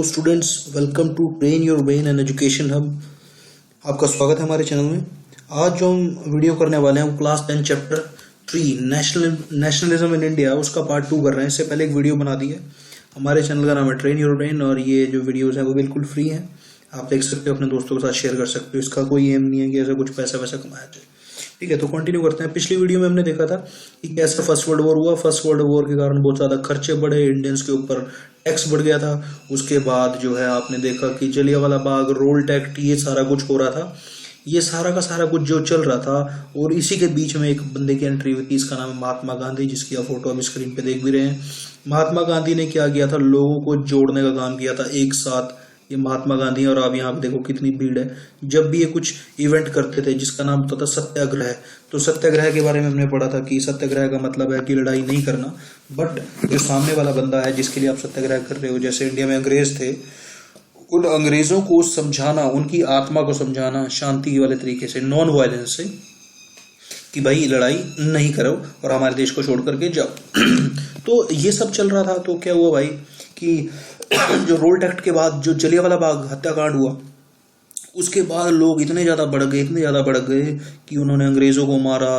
Students, welcome to Train Your Brain and Education Hub. आपका स्वागत है हमारे चैनल में। आज जो हम वीडियो करने वाले हैं वो class 10 chapter 3 nationalism in India उसका पार्ट 2 कर रहे हैं। इससे पहले एक वीडियो बना दी है। हमारे चैनल का नाम है ट्रेन योर ब्रेन और ये जो वीडियोस है वो बिल्कुल फ्री है। आप देख सकते हो, अपने दोस्तों के साथ शेयर कर सकते हो। इसका कोई एम नहीं है कि ऐसा कुछ पैसा वैसा कमाया जाए। ठीक है, तो कंटिन्यू करते हैं। पिछली वीडियो में हमने देखा था कि कैसे फर्स्ट वर्ल्ड वॉर हुआ। फर्स्ट वर्ल्ड वॉर के कारण बहुत ज्यादा खर्चे बढ़े, इंडियंस के ऊपर टैक्स बढ़ गया था। उसके बाद जो है आपने देखा कि जलियांवाला बाग, रोल्ट एक्ट, ये सारा कुछ हो रहा था। ये सारा का सारा कुछ जो चल रहा था, और इसी के बीच में एक बंदे की एंट्री हुई थी। इसका नाम है महात्मा गांधी, जिसकी आप फोटो अभी स्क्रीन पे देख भी रहे हैं। महात्मा गांधी ने क्या किया था, लोगों को जोड़ने का काम किया था एक साथ। ये महात्मा गांधी, और आप यहाँ पे देखो कितनी भीड़ है। जब भी ये कुछ इवेंट करते थे जिसका नाम होता था सत्याग्रह, तो सत्याग्रह के बारे में हमने पढ़ा था कि सत्याग्रह का मतलब है कि लड़ाई नहीं करना, बट जो सामने वाला बंदा है जिसके लिए आप सत्याग्रह कर रहे हो, जैसे इंडिया में अंग्रेज थे, उन अंग्रेजों को समझाना, उनकी आत्मा को समझाना शांति वाले तरीके से, नॉन वायलेंस से, कि भाई लड़ाई नहीं करो और हमारे देश को छोड़ करके जाओ। तो ये सब चल रहा था। तो क्या हुआ भाई कि जो रोल्ट एक्ट के बाद जो जलियांवाला बाग हत्याकांड हुआ, उसके बाद लोग इतने ज्यादा बढ़ गए कि उन्होंने अंग्रेजों को मारा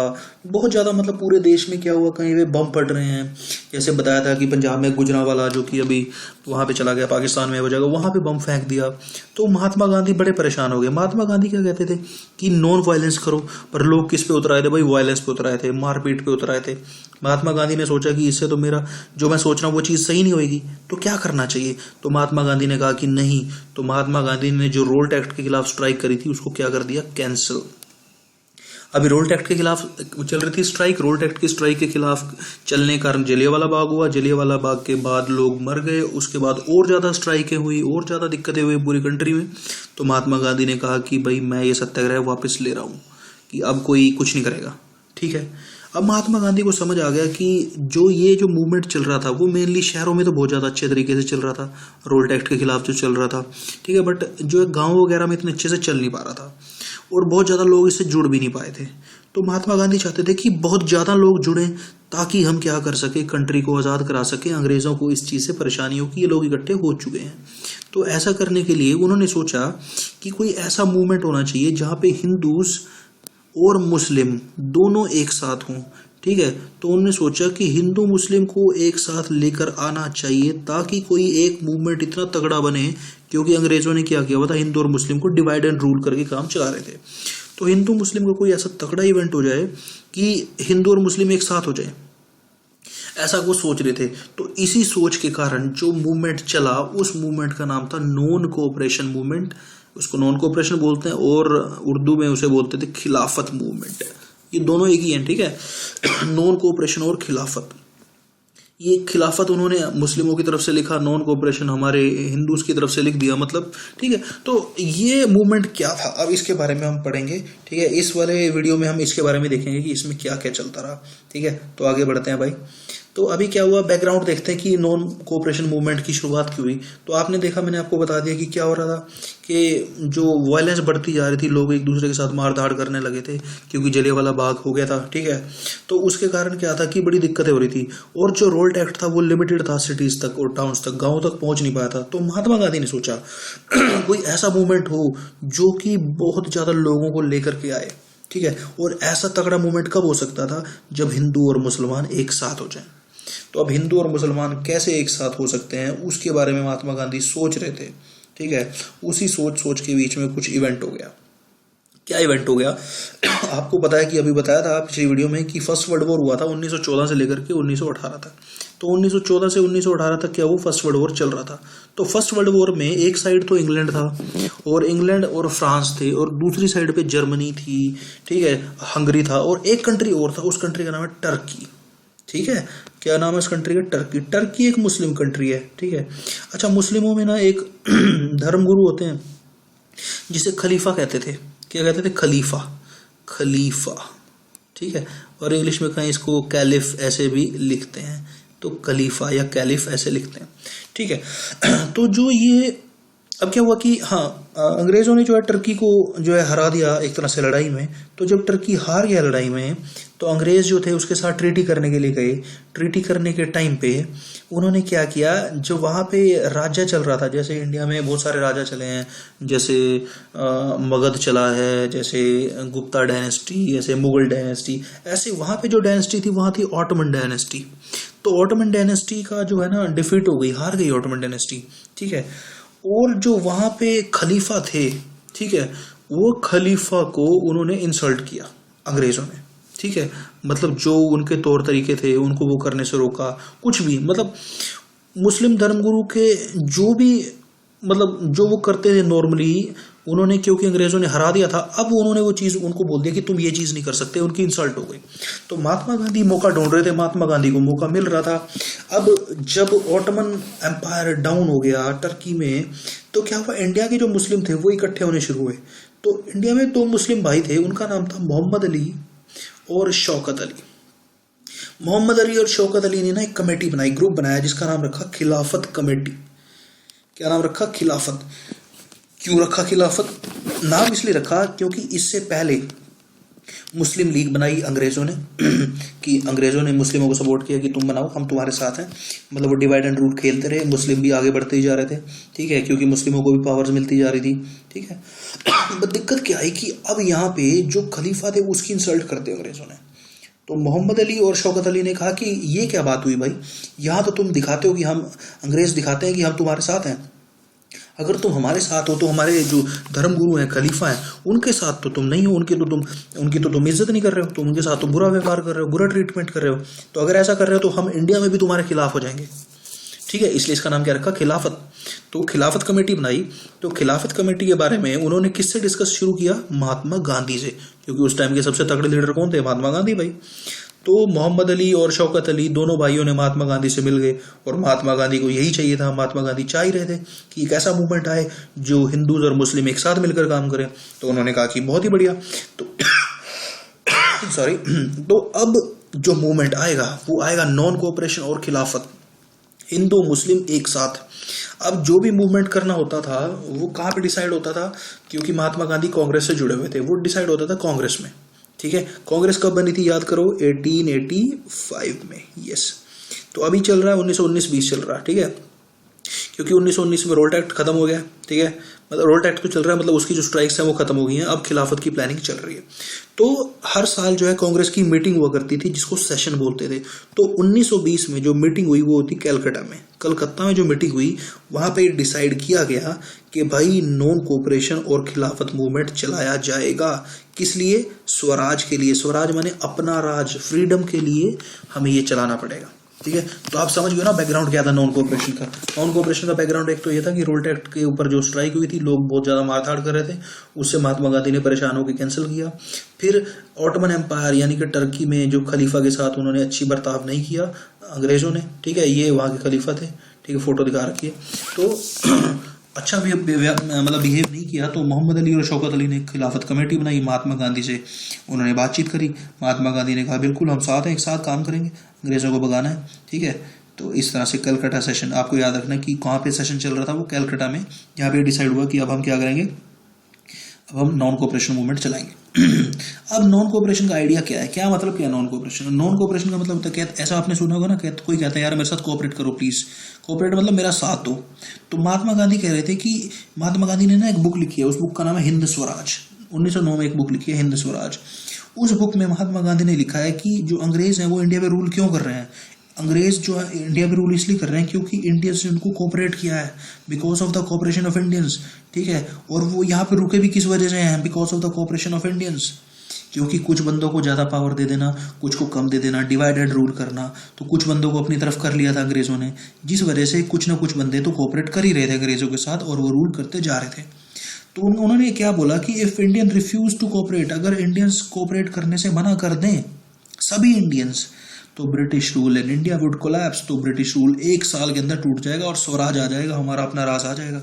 बहुत ज्यादा। मतलब पूरे देश में क्या हुआ, कहीं पे बम पड़ रहे हैं। जैसे बताया था कि पंजाब में गुजरांवाला, जो कि अभी वहां पे चला गया, पाकिस्तान में हो जाएगा, वहां पे बम फेंक दिया। तो महात्मा गांधी बड़े परेशान हो गए। महात्मा गांधी क्या कहते थे कि नॉन वायलेंस करो, पर लोग किस पे उतर आए थे भाई, वायलेंस पे उतर आए थे, मारपीट पे उतर आए थे। महात्मा गांधी ने सोचा कि इससे तो मेरा जो मैं सोच रहा हूँ वो चीज सही नहीं होगी, तो क्या करना चाहिए। तो महात्मा गांधी ने कहा कि नहीं। तो महात्मा गांधी ने जो रोल्ट एक्ट के खिलाफ स्ट्राइक करी थी उसको क्या कर दिया, कैंसिल। अभी रोल्ट एक्ट के खिलाफ चल रही थी स्ट्राइक। रोल्ट एक्ट की स्ट्राइक के खिलाफ चलने के कारण जलियांवाला बाग हुआ। जलियांवाला बाग के बाद लोग मर गए। उसके बाद और ज्यादा स्ट्राइकें हुई, और ज्यादा दिक्कतें हुई पूरी कंट्री में। तो महात्मा गांधी ने कहा कि भाई मैं ये सत्याग्रह वापस ले रहा हूँ, कि अब कोई कुछ नहीं करेगा। ठीक है, अब महात्मा गांधी को समझ आ गया कि जो मूवमेंट चल रहा था वो मेनली शहरों में तो बहुत ज्यादा अच्छे तरीके से चल रहा था, रोल्ट एक्ट के खिलाफ जो चल रहा था। ठीक है, बट जो गांव वगैरह में इतने अच्छे से चल नहीं पा रहा था, और बहुत ज्यादा लोग इससे जुड़ भी नहीं पाए थे। तो महात्मा गांधी चाहते थे कि बहुत ज्यादा लोग जुड़े, ताकि हम क्या कर सके, कंट्री को आजाद करा सके। अंग्रेजों को इस चीज से परेशानी हो कि ये लोग इकट्ठे हो चुके हैं। तो ऐसा करने के लिए उन्होंने सोचा कि कोई ऐसा मूवमेंट होना चाहिए जहां पे हिंदूज और मुस्लिम दोनों एक साथ हों। ठीक है, तो उन्होंने सोचा कि हिंदू मुस्लिम को एक साथ लेकर आना चाहिए, ताकि कोई एक मूवमेंट इतना तगड़ा बने। क्योंकि अंग्रेजों ने क्या किया हुआ था, हिंदू और मुस्लिम को डिवाइड एंड रूल करके काम चला रहे थे। तो हिंदू मुस्लिम का कोई ऐसा तगड़ा इवेंट हो जाए कि हिंदू और मुस्लिम एक साथ हो जाए, ऐसा वो सोच रहे थे। तो इसी सोच के कारण जो मूवमेंट चला, उस मूवमेंट का नाम था नॉन कोऑपरेशन मूवमेंट। उसको नॉन कोऑपरेशन बोलते हैं, और उर्दू में उसे बोलते थे खिलाफत मूवमेंट। ये दोनों एक ही हैं। ठीक है, नॉन कोऑपरेशन और खिलाफत। ये खिलाफत उन्होंने मुस्लिमों की तरफ से लिखा, नॉन कोऑपरेशन हमारे हिंदूज की तरफ से लिख दिया। मतलब ठीक है, तो ये मूवमेंट क्या था, अब इसके बारे में हम पढ़ेंगे। ठीक है, इस वाले वीडियो में हम इसके बारे में देखेंगे कि इसमें क्या क्या चलता रहा। ठीक है, तो आगे बढ़ते हैं भाई। तो अभी क्या हुआ, बैकग्राउंड देखते हैं कि नॉन कोऑपरेशन मूवमेंट की शुरुआत क्यों हुई। तो आपने देखा, मैंने आपको बता दिया कि क्या हो रहा था, कि जो वायलेंस बढ़ती जा रही थी, लोग एक दूसरे के साथ मार धाड़ करने लगे थे, क्योंकि जलियांवाला बाग हो गया था। ठीक है, तो उसके कारण क्या था कि बड़ी दिक्कतें हो रही थी। और जो रोल्ट एक्ट था वो लिमिटेड था सिटीज तक और टाउन्स तक, गाँव तक पहुंच नहीं पाया था। तो महात्मा गांधी ने सोचा कोई ऐसा मूवमेंट हो जो कि बहुत ज्यादा लोगों को लेकर के आए। ठीक है, और ऐसा तगड़ा मूवमेंट कब हो सकता था, जब हिंदू और मुसलमान एक साथ हो जाए। तो अब हिंदू और मुसलमान कैसे एक साथ हो सकते हैं, उसके बारे में महात्मा गांधी सोच रहे थे। ठीक है, उसी सोच के बीच में कुछ इवेंट हो गया। क्या इवेंट हो गया, आपको पता है कि अभी बताया था पिछली वीडियो में कि फर्स्ट वर्ल्ड वॉर हुआ था 1914 से लेकर के 1918 तक। तो 1914 से 1918 तक क्या वो फर्स्ट वर्ल्ड वॉर चल रहा था। तो फर्स्ट वर्ल्ड वॉर में एक साइड तो इंग्लैंड था, और इंग्लैंड और फ्रांस थे, और दूसरी साइड पे जर्मनी थी। ठीक है, हंगरी था, और एक कंट्री और था, उस कंट्री का नाम है टर्की। ठीक है, क्या नाम है इस कंट्री का, टर्की। टर्की एक मुस्लिम कंट्री है। ठीक है, अच्छा, मुस्लिमों में ना एक धर्मगुरु होते हैं जिसे खलीफा कहते थे। क्या कहते थे, खलीफा। ठीक है, और इंग्लिश में कहीं इसको कैलिफ ऐसे भी लिखते हैं, तो खलीफा या कैलिफ ऐसे लिखते हैं। ठीक है, तो जो ये अब क्या हुआ कि हाँ, अंग्रेजों ने जो है टर्की को जो है हरा दिया एक तरह से लड़ाई में। तो जब टर्की हार गया लड़ाई में, तो अंग्रेज जो थे उसके साथ ट्रीटी करने के लिए गए। ट्रीटी करने के टाइम पे उन्होंने क्या किया, जो वहाँ पे राज्य चल रहा था, जैसे इंडिया में बहुत सारे राजा चले हैं, जैसे मगध चला है, जैसे गुप्ता डायनेस्टी, जैसे मुगल डायनेस्टी, ऐसे वहाँ पे जो डायनेस्टी थी वहाँ थी ऑटोमन डायनेस्टी। तो ऑटोमन डायनेस्टी का जो है ना डिफीट हो गई, हार गई ऑटोमन डायनेस्टी, ठीक है। और जो वहां पे खलीफा थे, ठीक है, वो खलीफा को उन्होंने इंसल्ट किया अंग्रेजों ने, ठीक है। मतलब जो उनके तौर तरीके थे उनको वो करने से रोका, कुछ भी, मतलब मुस्लिम धर्मगुरु के जो भी, मतलब जो वो करते थे नॉर्मली, उन्होंने, क्योंकि अंग्रेजों ने हरा दिया था, अब उन्होंने वो चीज उनको बोल दिया कि तुम ये चीज नहीं कर सकते, उनकी इंसल्ट हो गई। तो महात्मा गांधी मौका ढूंढ रहे थे, महात्मा गांधी को मौका मिल रहा था। अब जब ऑटोमन एम्पायर डाउन हो गया टर्की में, तो क्या हुआ, इंडिया के जो मुस्लिम थे वो इकट्ठे होने शुरू हुए। तो इंडिया में दो मुस्लिम भाई थे, उनका नाम था मोहम्मद अली और शौकत अली। मोहम्मद अली और शौकत अली ने ना एक कमेटी बनाई, ग्रुप बनाया, जिसका नाम रखा खिलाफत कमेटी। क्या नाम रखा? खिलाफत। क्यों रखा खिलाफत? नाम इसलिए रखा क्योंकि इससे पहले मुस्लिम लीग बनाई अंग्रेजों ने कि अंग्रेजों ने मुस्लिमों को सपोर्ट किया कि तुम बनाओ, हम तुम्हारे साथ हैं। मतलब वो डिवाइड एंड रूल खेलते रहे, मुस्लिम भी आगे बढ़ते ही जा रहे थे, ठीक है, क्योंकि मुस्लिमों को भी पावर्स मिलती जा रही थी, ठीक है। बट दिक्कत क्या आई कि अब यहाँ पे जो खलीफा थे उसकी इंसल्ट करते अंग्रेजों ने। तो मोहम्मद अली और शौकत अली ने कहा कि ये क्या बात हुई भाई, यहाँ तो तुम दिखाते हो कि हम, अंग्रेज दिखाते हैं कि हम तुम्हारे साथ हैं, अगर तुम हमारे साथ हो तो हमारे जो धर्मगुरु हैं, खलीफा हैं, उनके साथ तो तुम नहीं हो, उनकी तो तुम इज्जत नहीं कर रहे हो, तुम उनके साथ तो बुरा व्यवहार कर रहे हो, बुरा ट्रीटमेंट कर रहे हो। तो अगर ऐसा कर रहे हो तो हम इंडिया में भी तुम्हारे खिलाफ हो जाएंगे, ठीक है। इसलिए इसका नाम क्या रखा? खिलाफत। तो खिलाफत कमेटी बनाई। तो खिलाफत कमेटी के बारे में उन्होंने किससे डिस्कस शुरू किया? महात्मा गांधी से, क्योंकि उस टाइम के सबसे तगड़े लीडर कौन थे? महात्मा गांधी भाई। तो मोहम्मद अली और शौकत अली दोनों भाइयों ने महात्मा गांधी से मिल गए, और महात्मा गांधी को यही चाहिए था, महात्मा गांधी चाह ही रहे थे कि एक ऐसा मूवमेंट आए जो हिंदूज और मुस्लिम एक साथ मिलकर काम करें। तो उन्होंने कहा कि बहुत ही बढ़िया। तो सॉरी तो अब जो मूवमेंट आएगा वो आएगा नॉन कोऑपरेशन और खिलाफत, हिंदू मुस्लिम एक साथ। अब जो भी मूवमेंट करना होता था वो कहाँ पे डिसाइड होता था? क्योंकि महात्मा गांधी कांग्रेस से जुड़े हुए थे, वो डिसाइड होता था कांग्रेस में, ठीक है। कांग्रेस कब बनी थी याद करो? 1885 में, यस। तो अभी चल रहा है 1919-20 चल रहा है, ठीक है, क्योंकि 1919 में रोल्ट एक्ट खत्म हो गया, ठीक है। मतलब रोल्ट एक्ट तो चल रहा है, मतलब उसकी जो स्ट्राइक्स हैं वो खत्म हो गई हैं, अब खिलाफत की प्लानिंग चल रही है। तो हर साल जो है कांग्रेस की मीटिंग हुआ करती थी, जिसको सेशन बोलते थे। तो 1920 में जो मीटिंग हुई वो होती कलकत्ता में। कलकत्ता में जो मीटिंग हुई वहां पे डिसाइड किया गया कि भाई नॉन कोऑपरेशन और खिलाफत मूवमेंट चलाया जाएगा। किस लिए? स्वराज के लिए। स्वराज माने अपना राज, फ्रीडम के लिए हमें ये चलाना पड़ेगा, ठीक है। तो आप समझ गए ना बैकग्राउंड क्या था नॉन कोऑपरेशन का। नॉन कोऑपरेशन का बैकग्राउंड एक तो ये था कि रोल्ट एक्ट के ऊपर जो स्ट्राइक हुई थी, लोग बहुत ज्यादा मारधाड़ कर रहे थे, उससे महात्मा गांधी ने परेशान होकर कैंसिल किया। फिर ऑटोमन एम्पायर यानी कि टर्की में जो खलीफा के साथ उन्होंने अच्छी बर्ताव नहीं किया अंग्रेजों ने, ठीक है, ये वहां के खलीफा थे, ठीक है, फोटो दिखा रखी है। तो अच्छा मतलब बिहेव नहीं किया। तो मोहम्मद अली और शौकत अली ने खिलाफत कमेटी बनाई, महात्मा गांधी से उन्होंने बातचीत करी। महात्मा गांधी ने कहा बिल्कुल हम साथ हैं, एक साथ काम करेंगे, अंग्रेजों को भगाना है, ठीक है। तो इस तरह से कलकत्ता सेशन, आपको याद रखना कि कहाँ पे सेशन चल रहा था, वो कलकत्ता में। यहाँ पे डिसाइड हुआ कि अब हम क्या करेंगे, अब हम नॉन कोऑपरेशन मूवमेंट चलाएंगे। अब नॉन कोऑपरेशन का आइडिया क्या है, क्या मतलब क्या नॉन कोऑपरेशन? नॉन कोऑपरेशन का मतलब होता है, ऐसा आपने सुना होगा ना, कोई कहता है यार मेरे साथ कोऑपरेट करो प्लीज, कोऑपरेट मतलब मेरा साथ दो। तो महात्मा गांधी कह रहे थे कि महात्मा गांधी ने ना एक बुक लिखी है, उस बुक का नाम है हिंद स्वराज। 1909 में एक बुक लिखी है हिंद स्वराज। उस बुक में महात्मा गांधी ने लिखा है कि जो अंग्रेज हैं वो इंडिया में रूल क्यों कर रहे हैं। अंग्रेज जो है इंडिया में रूल इसलिए कर रहे हैं क्योंकि इंडियंस ने उनको कोऑपरेट किया है, because of the cooperation of Indians, ठीक है। और वो यहाँ पे रुके भी किस वजह से हैं? Because of the cooperation of Indians. क्योंकि कुछ बंदों को ज्यादा पावर दे देना, कुछ को कम दे देना, डिवाइडेड रूल करना, तो कुछ बंदों को अपनी तरफ कर लिया था अंग्रेजों ने, जिस वजह से कुछ ना कुछ बंदे तो कोऑपरेट कर ही रहे थे अंग्रेजों के साथ, और वो रूल करते जा रहे थे। तो उन्होंने क्या बोला कि if Indian refuse to cooperate, अगर इंडियंस कोऑपरेट करने से मना कर दें सभी इंडियंस, तो British rule in India would collapse. तो ब्रिटिश रूल 1 साल के अंदर टूट जाएगा और स्वराज आ जाएगा, हमारा अपना राज आ जाएगा।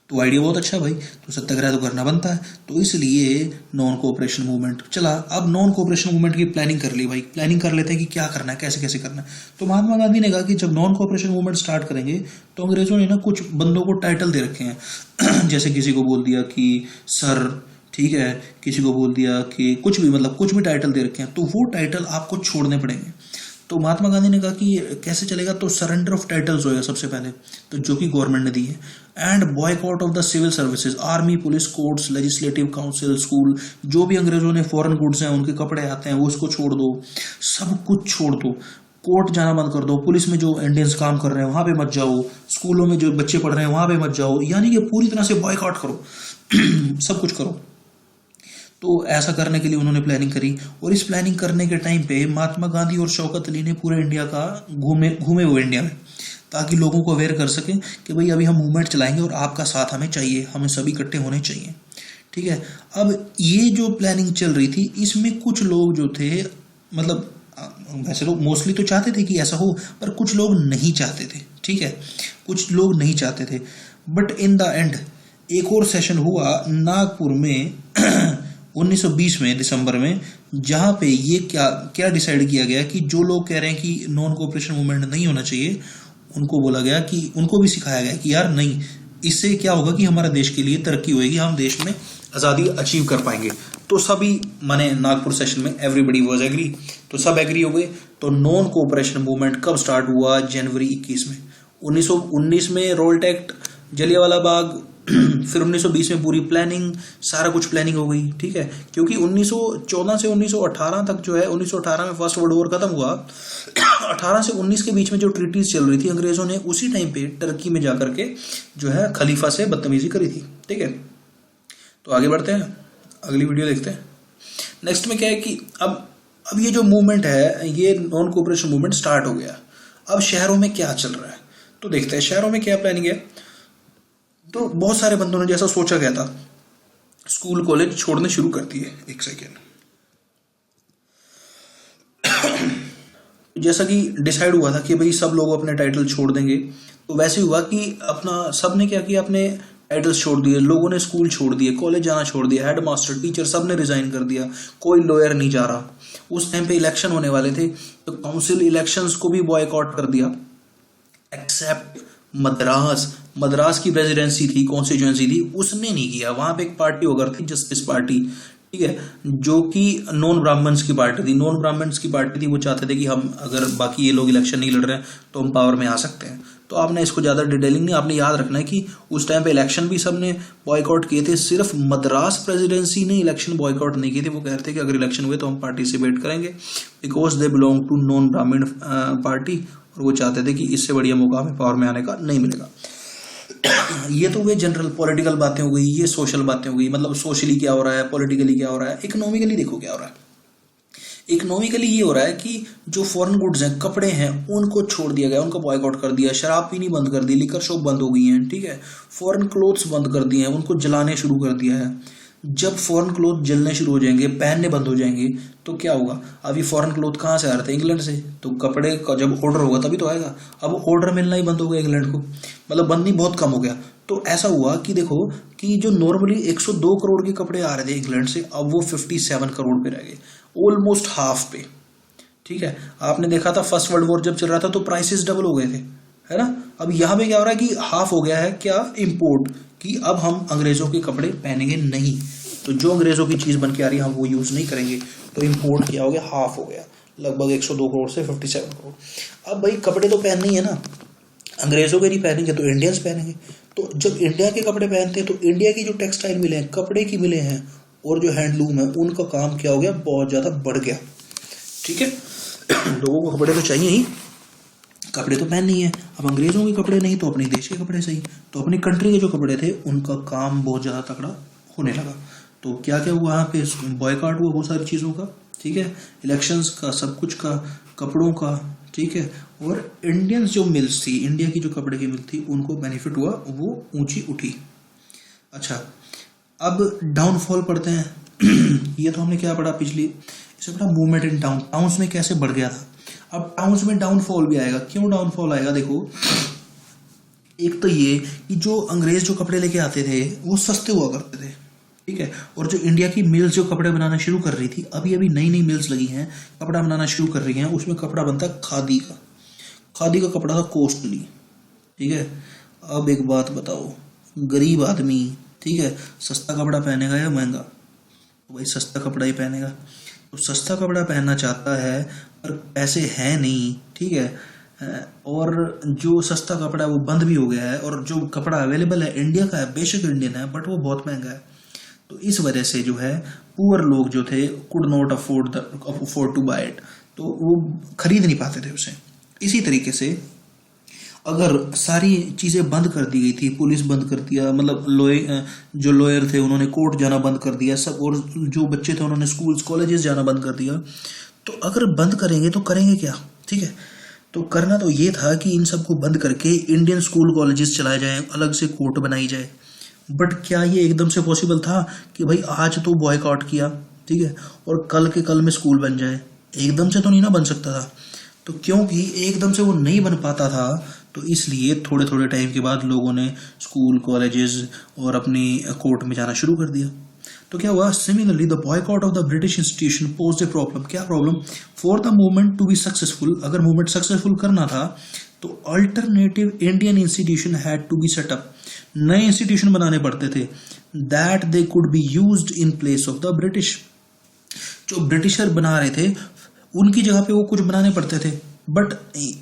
तो आइडिया बहुत अच्छा है भाई, तो सत्याग्रह तो करना बनता है। तो इसलिए नॉन कोऑपरेशन मूवमेंट चला। अब नॉन कोऑपरेशन मूवमेंट की प्लानिंग कर ली भाई, प्लानिंग कर लेते हैं कि क्या करना है, कैसे कैसे करना है। तो महात्मा गांधी ने कहा कि जब नॉन कोऑपरेशन मूवमेंट स्टार्ट करेंगे तो अंग्रेजों ने ना कुछ बंदों को टाइटल दे रखे हैं जैसे किसी को बोल दिया कि सर, ठीक है, किसी को बोल दिया कि कुछ भी, मतलब कुछ भी टाइटल दे रखे हैं, तो वो टाइटल आपको छोड़ने पड़ेंगे। तो महात्मा गांधी ने कहा कि कैसे चलेगा, तो सरेंडर ऑफ टाइटल्स होएगा सबसे पहले, तो जो कि गवर्नमेंट ने दी है, and boycott of the civil services, army, police, courts, legislative council, school, जो भी अंग्रेजों ने फॉरेन गुड्स हैं, उनके कपड़े आते हैं, वो उसको छोड़ दो, सब कुछ छोड़ दो। कोर्ट जाना बंद कर दो, पुलिस में जो इंडियंस काम कर रहे हैं वहां पे मत जाओ, स्कूलों में जो बच्चे पढ़ रहे हैं वहां पे मत जाओ, यानी कि पूरी तरह से बॉयकॉट करो सब कुछ करो। तो ऐसा करने के लिए उन्होंने प्लानिंग करी, और इस प्लानिंग करने के टाइम पे महात्मा गांधी और शौकत अली ने पूरे इंडिया का घूमे हुए इंडिया में, ताकि लोगों को अवेयर कर सकें कि भाई अभी हम मूवमेंट चलाएंगे और आपका साथ हमें चाहिए, हमें सभी इकट्ठे होने चाहिए, ठीक है। अब ये जो प्लानिंग चल रही थी, इसमें कुछ लोग जो थे, मतलब वैसे लोग मोस्टली तो चाहते थे कि ऐसा हो, पर कुछ लोग नहीं चाहते थे, ठीक है, कुछ लोग नहीं चाहते थे। बट इन द एंड एक और सेशन हुआ नागपुर में 1920 में दिसंबर में, जहां पे ये क्या क्या डिसाइड किया गया कि जो लोग कह रहे हैं कि नॉन कोऑपरेशन मूवमेंट नहीं होना चाहिए, उनको बोला गया कि उनको भी सिखाया गया कि यार नहीं, इससे क्या होगा कि हमारा देश के लिए तरक्की होगी, हम देश में आज़ादी अचीव कर पाएंगे। तो सभी, माने नागपुर सेशन में एवरीबडी वाज एग्री, तो सब एग्री हो गए। तो नॉन कोऑपरेशन मूवमेंट कब स्टार्ट हुआ? जनवरी 21 में। 1919 में रोल्ट एक्ट, जलियांवाला बाग, फिर 1920 में पूरी प्लानिंग, सारा कुछ प्लानिंग हो गई, ठीक है। क्योंकि 1914 से 1918 तक जो है, 1918 में फर्स्ट वर्ल्ड वॉर खत्म हुआ, 18 से 19 के बीच में जो ट्रीटीज चल रही थी, अंग्रेजों ने उसी टाइम पे टर्की में जाकर के जो है खलीफा से बदतमीजी करी थी, ठीक है। तो आगे बढ़ते हैं, अगली वीडियो देखते हैं। नेक्स्ट में क्या है कि अब ये जो मूवमेंट है, ये नॉन कोऑपरेशन मूवमेंट स्टार्ट हो गया। अब शहरों में क्या चल रहा है, तो देखते हैं शहरों में क्या प्लानिंग है। तो बहुत सारे बंदों ने, जैसा सोचा गया था, स्कूल कॉलेज छोड़ने शुरू कर दिए। एक सेकेंड, जैसा कि डिसाइड हुआ था कि भाई सब लोग अपने टाइटल छोड़ देंगे, तो वैसे हुआ कि अपना सब ने क्या किया, अपने टाइटल्स छोड़ दिए, लोगों ने स्कूल छोड़ दिए, कॉलेज जाना छोड़ दिया, हेड मास्टर, टीचर सब ने रिजाइन कर दिया, कोई लॉयर नहीं जा रहा। उस टाइम पे इलेक्शन होने वाले थे, तो काउंसिल इलेक्शंस को भी बॉयकॉट कर दिया, एक्सेप्ट मद्रास की प्रेसिडेंसी थी, कॉन्स्टिट्यूएंसी थी, उसने नहीं किया। वहां पे एक पार्टी वगैरह थी, जस्टिस पार्टी, ठीक है, जो कि नॉन ब्राह्मण्स की पार्टी थी। नॉन ब्राह्मण्स की पार्टी थी, वो चाहते थे कि हम, अगर बाकी ये लोग इलेक्शन नहीं लड़ रहे हैं तो हम पावर में आ सकते हैं। तो आपने इसको ज्यादा डिटेलिंग नहीं, आपने याद रखना है कि उस टाइम पे इलेक्शन भी सबने बॉयकॉट किए थे, सिर्फ मद्रास प्रेसिडेंसी ने इलेक्शन बॉयकॉट नहीं किए थे। वो कह रहे थे कि अगर इलेक्शन हुए तो हम पार्टिसिपेट करेंगे, because they belong to non Brahmin party, और वो चाहते थे कि इससे बढ़िया मौका हमें पावर में आने का नहीं मिलेगा। ये तो वे जनरल पॉलिटिकल बातें हो गई, ये सोशल बातें हो गई, मतलब सोशली क्या हो रहा है, पॉलिटिकली क्या हो रहा है। इकोनॉमिकली देखो क्या हो रहा है। इकोनॉमिकली ये हो रहा है कि जो फॉरेन गुड्स हैं, कपड़े हैं, उनको छोड़ दिया गया, उनका बॉयकॉट कर दिया, शराब पीनी बंद कर दी, लिकर शॉप बंद हो गई हैं, ठीक है, फॉरेन क्लोथ्स बंद कर दिए हैं, उनको जलाने शुरू कर दिया है। जब फॉरेन क्लोथ जलने शुरू हो जाएंगे, पहनने बंद हो जाएंगे, तो क्या होगा? अभी फॉरेन क्लोथ कहाँ से आ रहे थे? इंग्लैंड से। तो कपड़े का जब ऑर्डर होगा तभी तो आएगा। अब ऑर्डर मिलना ही बंद हो गया इंग्लैंड को, मतलब बंद नहीं, बहुत कम हो गया। तो ऐसा हुआ कि देखो कि जो नॉर्मली 102 करोड़ के कपड़े आ रहे थे इंग्लैंड से, अब वो 57 करोड़ पे रह गए, ऑलमोस्ट हाफ पे, ठीक है। आपने देखा था फर्स्ट वर्ल्ड वॉर जब चल रहा था तो प्राइसेस डबल हो गए थे, है ना। अब यहाँ पे क्या हो रहा है कि हाफ हो गया है, क्या, इंपोर्ट, कि अब हम अंग्रेजों के कपड़े पहनेंगे नहीं, तो जो अंग्रेजों की चीज बन के आ रही है हम वो यूज नहीं करेंगे। तो इंपोर्ट क्या हो गया, हाफ हो गया, लगभग 102 करोड़ से 57 करोड़। अब भाई कपड़े तो पहनने ही है ना, अंग्रेजों के नहीं पहनेंगे तो इंडियंस पहनेंगे। तो जब इंडिया के कपड़े पहनते हैं तो इंडिया की जो टेक्सटाइल मिले हैं, कपड़े की मिले हैं, और जो हैंडलूम है, उनका काम क्या हो गया, बहुत ज्यादा बढ़ गया, ठीक है। लोगों को कपड़े तो चाहिए ही, कपड़े तो पहनने ही है। अब अंग्रेजों के कपड़े नहीं तो अपने देश के कपड़े सही, तो अपनी कंट्री के जो कपड़े थे उनका काम बहुत ज्यादा तगड़ा होने लगा। तो क्या क्या हुआ, यहाँ पे बॉयकॉट हुआ बहुत सारी चीजों का, ठीक है, इलेक्शंस का, सब कुछ का, कपड़ों का, ठीक है। और इंडियंस जो मिल्स थी, इंडिया की जो कपड़े की मिल थी, उनको बेनिफिट हुआ, वो ऊंची उठी। अच्छा, अब डाउनफॉल पढ़ते हैं। ये तो हमने क्या पढ़ा पिछली, इससे पढ़ा मूवमेंट इन टाउन, टाउन्स में कैसे बढ़ गया था। अब टाउन्स में डाउनफॉल भी आएगा। क्यों डाउनफॉल आएगा? देखो, एक तो ये कि जो अंग्रेज जो कपड़े लेके आते थे वो सस्ते हुआ करते थे, ठीक है। और जो इंडिया की मिल्स जो कपड़े बनाना शुरू कर रही थी, अभी अभी नई नई मिल्स लगी हैं, कपड़ा बनाना शुरू कर रही हैं, उसमें कपड़ा बनता है खादी का। खादी का कपड़ा था कॉस्टली, ठीक है। अब एक बात बताओ, गरीब आदमी, ठीक है, सस्ता कपड़ा पहनेगा या महंगा? तो भाई सस्ता कपड़ा ही पहनेगा। तो सस्ता कपड़ा पहनना चाहता है पर पैसे हैं नहीं, ठीक है। और जो सस्ता कपड़ा है वो बंद भी हो गया है, और जो कपड़ा अवेलेबल है इंडिया का है, बेशक इंडियन है बट वो बहुत महंगा है। तो इस वजह से जो है पुअर लोग जो थे could not afford to buy it, तो वो खरीद नहीं पाते थे उसे। इसी तरीके से अगर सारी चीजें बंद कर दी गई थी, पुलिस बंद कर दिया, मतलब जो लॉयर थे उन्होंने कोर्ट जाना बंद कर दिया सब, और जो बच्चे थे उन्होंने स्कूल्स कॉलेजेस जाना बंद कर दिया, तो अगर बंद करेंगे तो करेंगे क्या, ठीक है। तो करना तो ये था कि इन सबको बंद करके इंडियन स्कूल कॉलेजेस चलाए जाएं, अलग से कोर्ट बनाई जाए। बट क्या ये एकदम से पॉसिबल था कि भाई आज तो बॉयकॉट किया, ठीक है, और कल के कल में स्कूल बन जाए? एकदम से तो नहीं ना बन सकता था। तो क्योंकि एकदम से वो नहीं बन पाता था, तो इसलिए थोड़े थोड़े टाइम के बाद लोगों ने स्कूल कॉलेजेस और अपनी कोर्ट में जाना शुरू कर दिया। तो क्या हुआ, similarly the boycott of the British institution posed a problem. क्या problem? For the movement to be successful, अगर मूवमेंट सक्सेसफुल करना था तो alternative Indian institution had to be set up, नए इंस्टीट्यूशन बनाने पड़ते थे, that they could be used in place of the British. जो ब्रिटिशर बना रहे थे उनकी जगह पे वो कुछ बनाने पड़ते थे, बट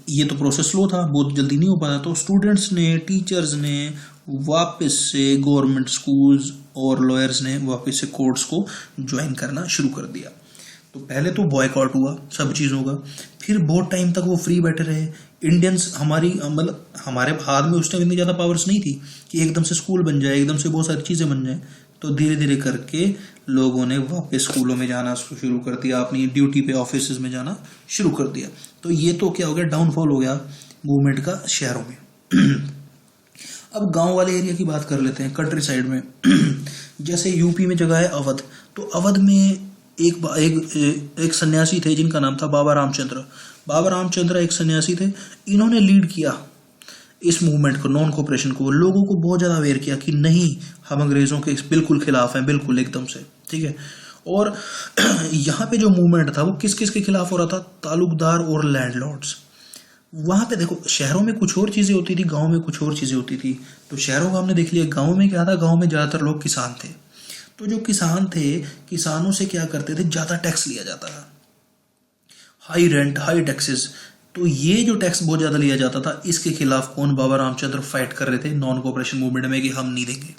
ये तो प्रोसेस स्लो था, बहुत जल्दी नहीं हो पाता। तो स्टूडेंट्स ने, टीचर्स ने वापस से गवर्नमेंट स्कूल्स और लॉयर्स ने वापस से कोर्ट्स को ज्वाइन करना शुरू कर दिया। तो पहले तो बॉयकॉट हुआ सब चीज़ों का, फिर बहुत टाइम तक वो फ्री बैठे रहे। इंडियंस मतलब हमारे हाथ में उस टाइम इतनी ज़्यादा पावर्स नहीं थी कि एकदम से स्कूल बन जाए, एकदम से बहुत सारी चीज़ें बन जाए। तो धीरे धीरे करके लोगों ने वापस स्कूलों में जाना शुरू कर दिया, अपनी ड्यूटी पे ऑफिस में जाना शुरू कर दिया। तो ये तो क्या हो गया, डाउनफॉल हो गया मूवमेंट का शहरों में। अब गांव वाले एरिया की बात कर लेते हैं, कंट्री साइड में। जैसे यूपी में जगह है अवध, तो अवध में एक सन्यासी थे जिनका नाम था बाबा रामचंद्र। बाबा रामचंद्र एक सन्यासी थे, इन्होंने लीड किया इस मूवमेंट को, नॉन कोऑपरेशन को। लोगों को बहुत ज्यादा अवेयर किया कि नहीं, हम अंग्रेजों के बिल्कुल खिलाफ हैं, बिल्कुल एकदम से, ठीक है। और यहाँ पे जो मूवमेंट था वो किस किस के खिलाफ हो रहा था? तालुकदार और लैंडलॉर्ड्स। वहां पे देखो, शहरों में कुछ और चीजें होती थी, गांव में कुछ और चीजें होती थी। तो शहरों का हमने देख लिया, गांव में क्या था, गांव में ज्यादातर लोग किसान थे। तो जो किसान थे, किसानों से क्या करते थे, ज्यादा टैक्स लिया जाता था, हाई रेंट, हाई टैक्सेस। तो ये जो टैक्स बहुत ज्यादा लिया जाता था, इसके खिलाफ कौन? बाबा रामचंद्र फाइट कर रहे थे नॉन कोऑपरेशन मूवमेंट में कि हम नहीं देंगे।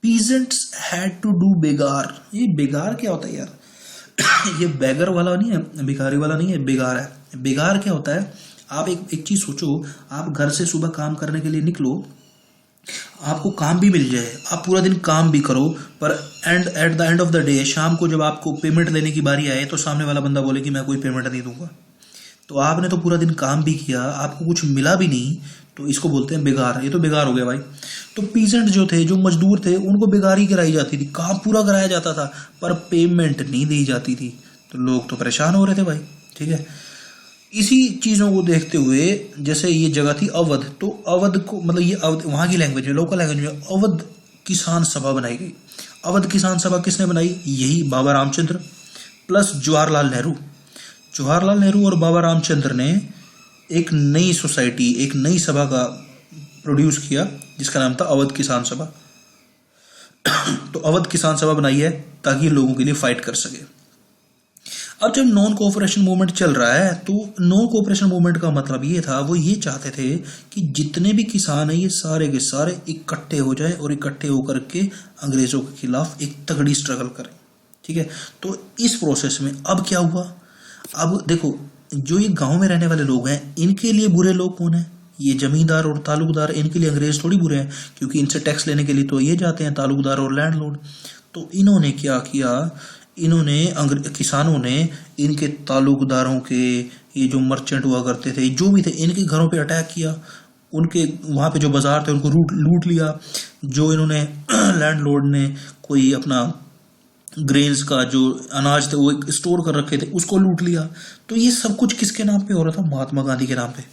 Peasants had to do begar. ये बेगार क्या होता है यार? ये बेगर वाला नहीं है, भिखारी वाला नहीं है, बेगार है। बेगार क्या होता है? आप एक चीज सोचो, आप घर से सुबह काम करने के लिए निकलो, आपको काम भी मिल जाए, आप पूरा दिन काम भी करो, पर at the end of the day, शाम को जब आपको पेमेंट देने की बारी आए तो सामने वाला बंदा बोले कि मैं कोई पेमेंट नहीं दूंगा। तो आपने तो पूरा दिन काम भी किया, आपको कुछ मिला भी नहीं, तो इसको बोलते हैं बेगार। ये तो बेगार हो गया भाई। तो पीजेंट जो थे, जो मजदूर थे, उनको बेगारी कराई जाती थी, काम पूरा कराया जाता था पर पेमेंट नहीं दी जाती थी। तो लोग तो परेशान हो रहे थे भाई, ठीक है। इसी चीजों को देखते हुए, जैसे ये जगह थी अवध, तो अवध को, मतलब ये अवध वहां की लैंग्वेज में, लोकल लैंग्वेज में अवध किसान सभा बनाई गई। अवध किसान सभा किसने बनाई? यही बाबा रामचंद्र प्लस जवाहरलाल नेहरू। जवाहरलाल नेहरू और बाबा रामचंद्र ने एक नई सोसाइटी, एक नई सभा का प्रोड्यूस किया जिसका नाम था अवध किसान सभा। तो अवध किसान सभा बनाई है ताकि लोगों के लिए फाइट कर सके। अब जब नॉन कोऑपरेशन मूवमेंट चल रहा है, तो नॉन कोऑपरेशन मूवमेंट का मतलब ये था, वो ये चाहते थे कि जितने भी किसान हैं ये सारे के सारे इकट्ठे हो जाएं और इकट्ठे होकर के अंग्रेजों के खिलाफ एक तगड़ी स्ट्रगल करें, ठीक है। तो इस प्रोसेस में अब क्या हुआ? अब देखो, जो ये गांव में रहने वाले लोग हैं, इनके लिए बुरे लोग कौन है? ये जमींदार और तालुकदार। इनके लिए अंग्रेज थोड़ी बुरे हैं, क्योंकि इनसे टैक्स लेने के लिए तो ये जाते हैं, तालुकदार और लैंडलॉर्ड। तो इन्होंने क्या किया, इन्होंने किसानों ने इनके तालुकदारों के, ये जो मर्चेंट हुआ करते थे, जो भी थे, इनके घरों पे अटैक किया। उनके वहां पे जो बाजार थे उनको लूट लिया। जो इन्होंने लैंडलॉर्ड ने कोई अपना ग्रेन्स का जो अनाज थे वो स्टोर कर रखे थे, उसको लूट लिया। तो ये सब कुछ किसके नाम पे हो रहा था? महात्मा गांधी के नाम पे।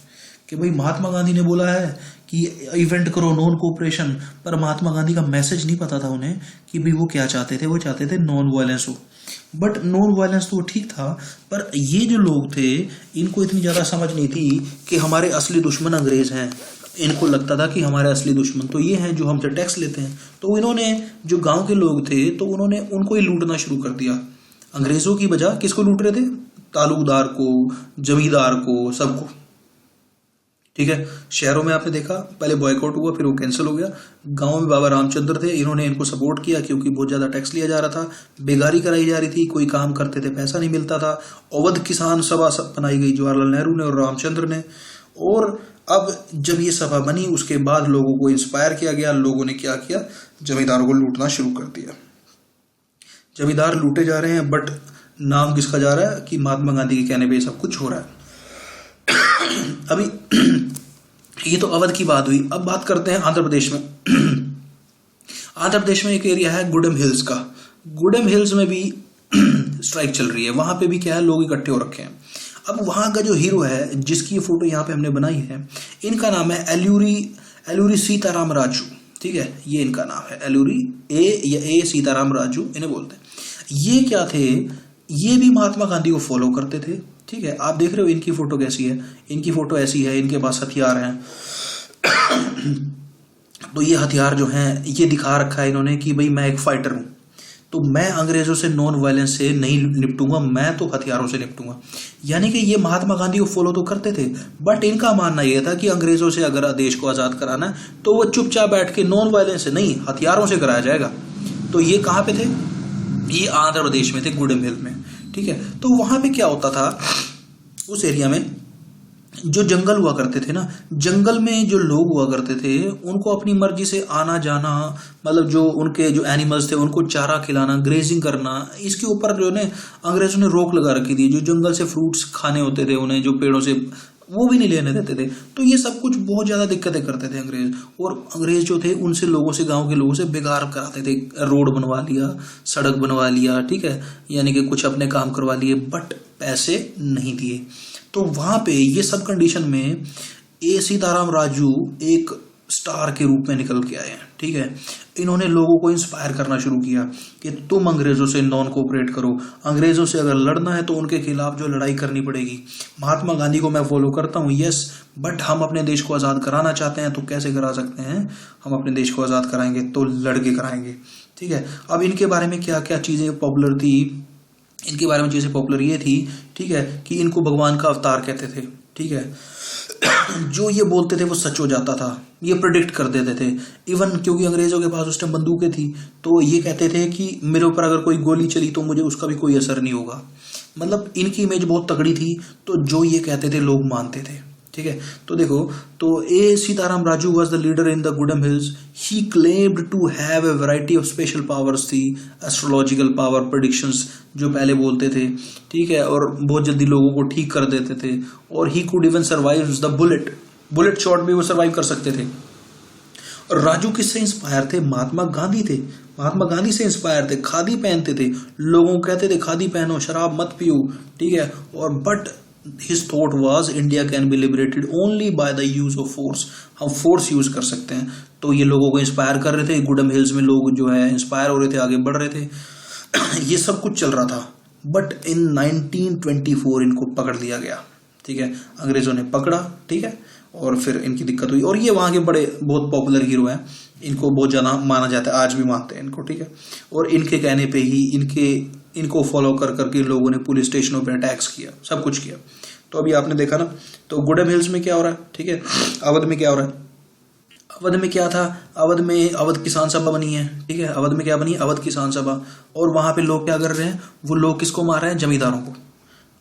कि भाई महात्मा गांधी ने बोला है कि इवेंट करो नॉन कोऑपरेशन, पर महात्मा गांधी का मैसेज नहीं पता था उन्हें कि भाई वो क्या चाहते थे। वो चाहते थे नॉन वायलेंस हो, बट नॉन वायलेंस तो ठीक था, पर ये जो लोग थे इनको इतनी ज्यादा समझ नहीं थी कि हमारे असली दुश्मन अंग्रेज हैं। इनको लगता था कि हमारे असली दुश्मन तो ये हैं जो हमसे टैक्स लेते हैं। तो इन्होंने, जो गांव के लोग थे, तो उन्होंने उनको ही लूटना शुरू कर दिया। अंग्रेजों की बजाय किसको लूट रहे थे? तालुकदार को, जमींदार को, सबको। ठीक है, शहरों में आपने देखा पहले बॉयकॉट हुआ, फिर वो कैंसिल हो गया। गांव में बाबा रामचंद्र थे, इन्होंने इनको सपोर्ट किया क्योंकि बहुत ज्यादा टैक्स लिया जा रहा था, बेगारी कराई जा रही थी, कोई काम करते थे पैसा नहीं मिलता था। अवध किसान सभा बनाई गई जवाहरलाल नेहरू ने और रामचंद्र ने। और अब जब ये सभा बनी उसके बाद लोगों को इंस्पायर किया गया, लोगों ने क्या किया, जमींदारों को लूटना शुरू कर दिया। जमींदार लूटे जा रहे हैं, बट नाम किसका जा रहा है कि महात्मा गांधी के कहने पे सब कुछ हो रहा है। अभी ये तो अवध की बात हुई। अब बात करते हैं आंध्र प्रदेश में। आंध्र प्रदेश में एक एरिया है गुडेम हिल्स का। गुडेम हिल्स में भी स्ट्राइक चल रही है। वहां पे भी क्या है, लोग इकट्ठे हो रखे हैं। अब वहां का जो हीरो है, जिसकी ये फोटो यहाँ पे हमने बनाई है, इनका नाम है एलूरी सीताराम राजू। ठीक है, ये इनका नाम है एलूरी ए सीताराम राजू इन्हें बोलते हैं। ये क्या थे, ये भी महात्मा गांधी को फॉलो करते थे। ठीक है, आप देख रहे हो इनकी फोटो कैसी है, इनकी फोटो ऐसी है, इनके पास हथियार हैं। तो ये हथियार जो हैं ये दिखा रखा है इन्होंने कि भाई मैं एक फाइटर हूं, तो मैं अंग्रेजों से नॉन वायलेंस से नहीं निपटूंगा, मैं तो हथियारों से निपटूंगा। यानी कि ये महात्मा गांधी को फॉलो तो करते थे, बट इनका मानना यह था कि अंग्रेजों से अगर देश को आजाद कराना है तो वो चुपचाप बैठ के नॉन वायलेंस से नहीं, हथियारों से कराया जाएगा। तो ये कहाँ पे थे, ये आंध्र प्रदेश में थे, गुडेम हिल में। ठीक है, तो वहां पे क्या होता था, उस एरिया में जो जंगल हुआ करते थे ना, जंगल में जो लोग हुआ करते थे उनको अपनी मर्जी से आना जाना, मतलब जो उनके जो एनिमल्स थे उनको चारा खिलाना, ग्रेजिंग करना, इसके ऊपर जो ने अंग्रेजों ने रोक लगा रखी थी। जो जंगल से फ्रूट्स खाने होते थे उन्हें, जो पेड़ों से, वो भी नहीं लेने देते थे। तो ये सब कुछ बहुत ज्यादा दिक्कतें करते थे अंग्रेज। और अंग्रेज जो थे उनसे, लोगों से, गांव के लोगों से बेगार कराते थे। रोड बनवा लिया, सड़क बनवा लिया, ठीक है, यानी कि कुछ अपने काम करवा लिए, बट पैसे नहीं दिए। तो वहां पे ये सब कंडीशन में ए सीताराम राजू एक स्टार के रूप में निकल के आए हैं। ठीक है, इन्होंने लोगों को इंस्पायर करना शुरू किया कि तुम अंग्रेजों से नॉन कोऑपरेट करो, अंग्रेजों से अगर लड़ना है तो उनके खिलाफ जो लड़ाई करनी पड़ेगी। महात्मा गांधी को मैं फॉलो करता हूँ, यस, बट हम अपने देश को आजाद कराना चाहते हैं, तो कैसे करा सकते हैं? हम अपने देश को आजाद कराएंगे तो लड़के कराएंगे। ठीक है, अब इनके बारे में क्या क्या चीजें पॉपुलर थी, इनके बारे में चीजें पॉपुलर ये थी, ठीक है, कि इनको भगवान का अवतार कहते थे। ठीक है, जो ये बोलते थे वो सच हो जाता था, ये प्रेडिक्ट कर देते थे। इवन क्योंकि अंग्रेजों के पास उस टाइम बंदूकें थी, तो ये कहते थे कि मेरे ऊपर अगर कोई गोली चली तो मुझे उसका भी कोई असर नहीं होगा। मतलब इनकी इमेज बहुत तगड़ी थी, तो जो ये कहते थे लोग मानते थे। ठीक है, तो देखो, तो a Sitaram Raju was the leader in the Gudem hills. He claimed to have a variety of special powers थी, एस्ट्रोलॉजिकल पावर, प्रेडिक्शंस जो पहले बोलते थे। ठीक है, और बहुत जल्दी लोगों को ठीक कर देते थे। और he could even survive the bullet shot भी वो सर्वाइव कर सकते थे। और राजू किससे इंस्पायर थे? महात्मा गांधी थे, महात्मा गांधी से इंस्पायर थे। खादी पहनते थे, लोगों को कहते थे खादी पहनो, शराब मत पियो। ठीक है, और but his thought was India can be liberated only by the use of force। हम फोर्स यूज कर सकते हैं। तो ये लोगों को इंस्पायर कर रहे थे। गुडेम हिल्स में लोग जो है इंस्पायर हो रहे थे, आगे बढ़ रहे थे। ये सब कुछ चल रहा था, बट इन 1924 इनको पकड़ लिया गया। ठीक है, अंग्रेजों ने पकड़ा। ठीक है, और फिर इनकी दिक्कत हुई। और ये वहां के बड़े बहुत पॉपुलर हीरो हैं, इनको बहुत ज्यादा माना जाता है, आज भी मानते हैं इनको। ठीक है, और इनके कहने पे ही इनको फॉलो कर करके लोगों ने पुलिस स्टेशनों पे अटैक्स किया, सब कुछ किया। तो अभी आपने देखा ना, तो गुडेम हिल्स में क्या हो रहा है। ठीक है, अवध में क्या हो रहा है, अवध में क्या था, अवध में अवध किसान सभा बनी है। ठीक है, अवध में क्या बनी, अवध किसान सभा। और वहां पे लोग क्या कर रहे हैं, वो लोग किसको मार रहे हैं, जमींदारों को।